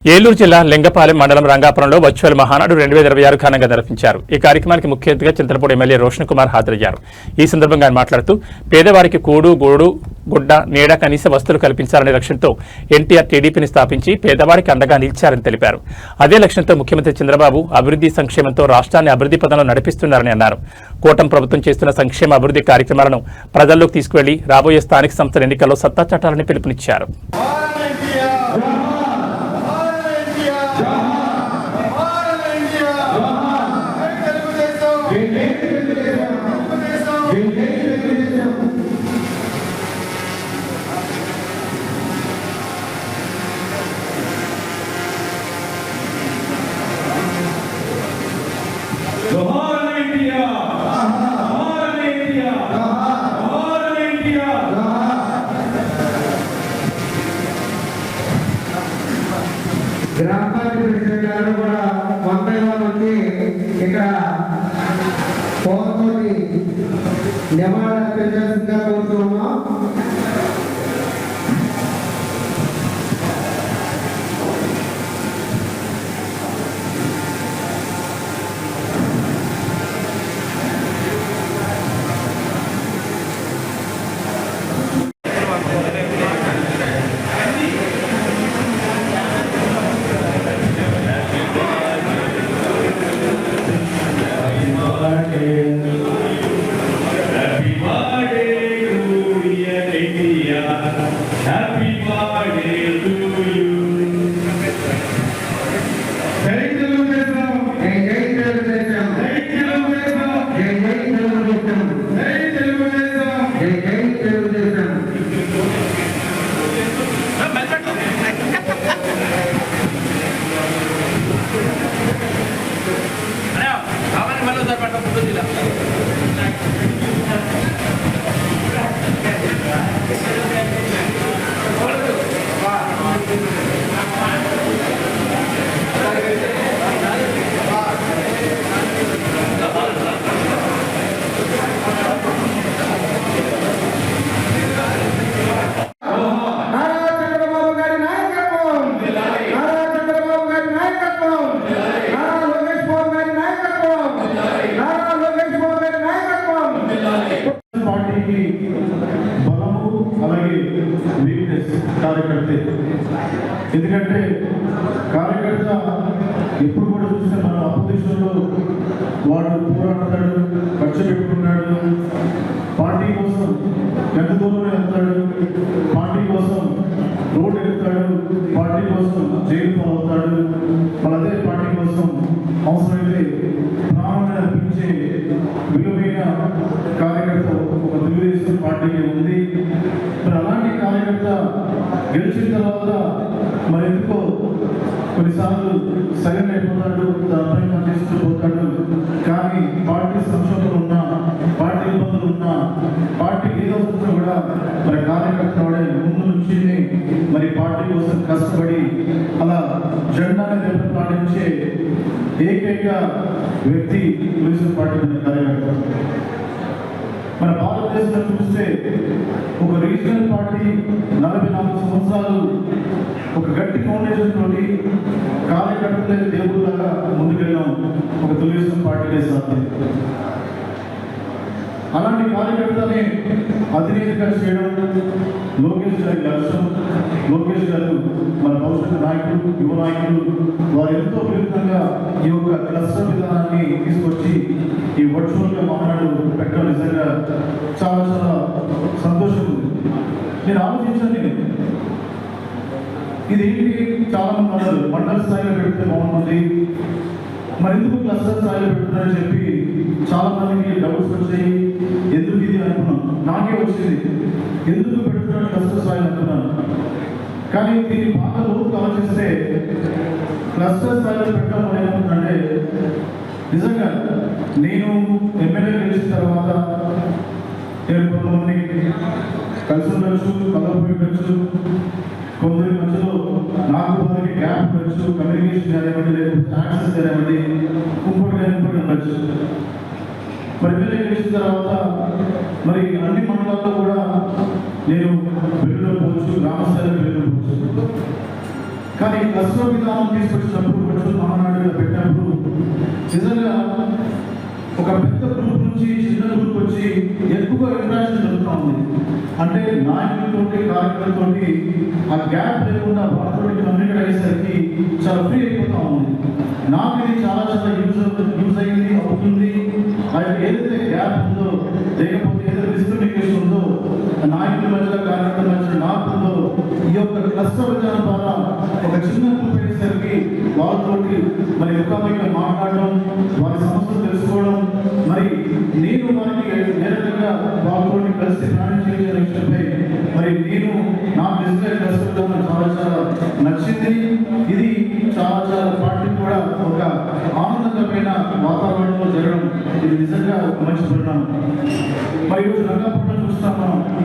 ఏలూరు జిల్లా లింగపాలెం మండలం రంగాపురంలో వర్చువల్ మహానాడు 2026 ఘనంగా నిర్వహించారు. ఈ కార్యక్రమానికి ముఖ్య అతిథిగా చింతలపూడి ఎమ్మెల్యే రోషన్ కుమార్ హాజరయ్యారు. ఈ సందర్భంగా ఆయన మాట్లాడుతూ పేదవారికి కూడు గూడు గుడ్డ నీడ కనీస వస్తువులు కల్పించాలనే లక్ష్యంతో ఎన్టీఆర్ టీడీపీని స్థాపించి పేదవారికి అండగా నిలిచారని తెలిపారు. అదే లక్ష్యంతో ముఖ్యమంత్రి చంద్రబాబు అభివృద్ధి సంక్షేమంతో రాష్ట్రాన్ని అభివృద్ధి పథంలో నడిపిస్తున్నారని అన్నారు. కూటమి ప్రభుత్వం చేస్తున్న సంక్షేమ అభివృద్ధి కార్యక్రమాలను ప్రజల్లోకి తీసుకువెళ్లి రాబోయే స్థానిక సంస్థల ఎన్నికల్లో సత్తా చాటాలని పిలుపునిచ్చారు. గ్రామ పంచాయతీ ప్రెసిడెంట్ గారు కూడా 1 వచ్చి ఇక్కడ పోతోటి నివాళులు అర్పించాల్సిందిగా కోరుతున్నాం. ఎందుకంటే కార్యకర్త ఎప్పుడు కూడా చూస్తే మన అపోజిషన్లో వాడు పోరాడతాడు, ఖర్చు పెట్టుకున్నాడు, పార్టీ కోసం ఎంత దూరం వెళ్తాడు, పార్టీ కోసం రోడ్డు ఎక్కుతాడు, పార్టీ కోసం జైలు పాలవుతాడు. అదే పార్టీ కోసం అవసరమైతే ప్రాణాలను అర్పించే విలువైన కార్యకర్త ఒక తెలుగుదేశం పార్టీకి ఉంది. మరి అలాంటి కార్యకర్త గెలిచిన తర్వాత మరి ఎందుకో కొన్నిసార్లు సైలెంట్ అయిపోతాడు, ప్రయత్నం చేస్తూ పోతాడు. కానీ పార్టీ సంక్షోభంలో ఉన్నా, పార్టీ ఇబ్బందులు ఉన్నా, పార్టీకి ఏదో కూడా మరి కార్యకర్త వాడే ముందు నుంచి మరి పార్టీ కోసం కష్టపడి అలా జెండాని పాటించే ఏకైక వ్యక్తి తెలుగుదేశం పార్టీ కార్యకర్త. మన భారతదేశంలో చూస్తే ఒక రీజనల్ పార్టీ 44 సంవత్సరాలు ఒక గట్టి ఫౌండేషన్ తోటి కార్యకర్తలే దేవుళ్ళగా ముందుకెళ్ళాం. ఒక తెలుగుదేశం పార్టీనే సాధ్యం. అలాంటి కార్యకర్తని అధినేతగా చేయడం లోకేష్ గారి లక్ష్యం. లోకేష్ గారు మన భవిష్యత్తు నాయకులు, యువ నాయకులు, వారు ఎంతో విరుద్ధంగా ఈ యొక్క క్లస్టర్ విధానాన్ని తీసుకొచ్చి ఈ వర్చువల్గా మహానాడు పెట్టడం నిజంగా చాలా చాలా సంతోషం ఉంది. నేను ఆలోచించాను, ఇదేంటి చాలా మంది అన్నారు మండల స్థాయిలో పెడితే బాగుంటుంది, మరి ఎందుకు క్లస్టర్ స్థాయిలో పెడుతున్నారని చెప్పి చాలా మందికి డౌట్స్ వచ్చాయి. ఎందుకు ఇది అనుకున్నాను, నాకే వచ్చింది ఎందుకు పెడుతున్నాడు క్లస్టర్ స్థాయిలో అనుకున్నాను. కానీ దీన్ని బాగా లోతుగా ఆలోచిస్తే క్లస్టర్ స్థాయిలో పెట్టడం ఏమవుతుందంటే, నిజంగా నేను ఎమ్మెల్యే గెలిచిన తర్వాత నేను కొంతమంది కలిసి ఉండొచ్చు, కలవపోయొచ్చు, కొందరి మధ్యలో నాకు కొందరికి గ్యాప్ ఉండొచ్చు, కమ్యూనికేషన్ కానివ్వండి, లేకపోతే యాక్సెస్ కానివ్వండి, ఇంకోటి ఉండొచ్చు. మరి ఎమ్మెల్యే గెలిచిన తర్వాత మరి అన్ని మండలాల్లో కూడా నేను బిల్లులో పోవచ్చు, గ్రామస్థాయిలో బిల్లులో పోవచ్చు. కానీ క్లస్టర్ విధానం తీసుకొచ్చినప్పుడు వర్చువల్ మహానాడుగా పెట్టినప్పుడు నిజంగా ఒక పెద్ద గ్రూప్ నుంచి చిన్న గ్రూప్ వచ్చి ఎక్కువ ఇంట్రాక్షన్ జరుగుతూ ఉంది. అంటే నాయకులతోటి కార్యకర్తలతోటి ఆ గ్యాప్ లేకుండా వాళ్ళతో కమ్యూనికేట్ అయ్యేసరికి చాలా ఫ్రీ అయిపోతూ ఉంది. నాకు ఇది చాలా చాలా యూజ్ అయ్యింది అవుతుంది. అది ఏదైతే గ్యాప్ ఉందో లేకపోతే ఏదైతే మిస్కమ్యూనికేషన్ ఉందో నాయకుల మధ్య కార్యకర్తల మధ్య నాకు ఉందో ఈ యొక్క క్లస్టర్ విధానం ద్వారా ఒక చిన్న గ్రూప్ అయ్యేసరికి వాళ్ళతోటి మరి ముఖాముఖిగా మాట్లాడడం, వారి సమస్యలు తెలుసుకోవడం, మరి నేను వారికి నేరుగా వాళ్ళతోటి కలిసి ప్రయాణం చేసే విషయంపై మరి నేను నా బిజినెస్ క్లస్టర్ చాలా చాలా నచ్చింది. ఇది చాలా చాలా పార్టీ కూడా ఒక ఆనందకరమైన వాతావరణంలో జరగడం ఇది నిజంగా ఒక మంచి పరిణామం. మరి ఈరోజు రంగాపురం చూస్తాం మనం.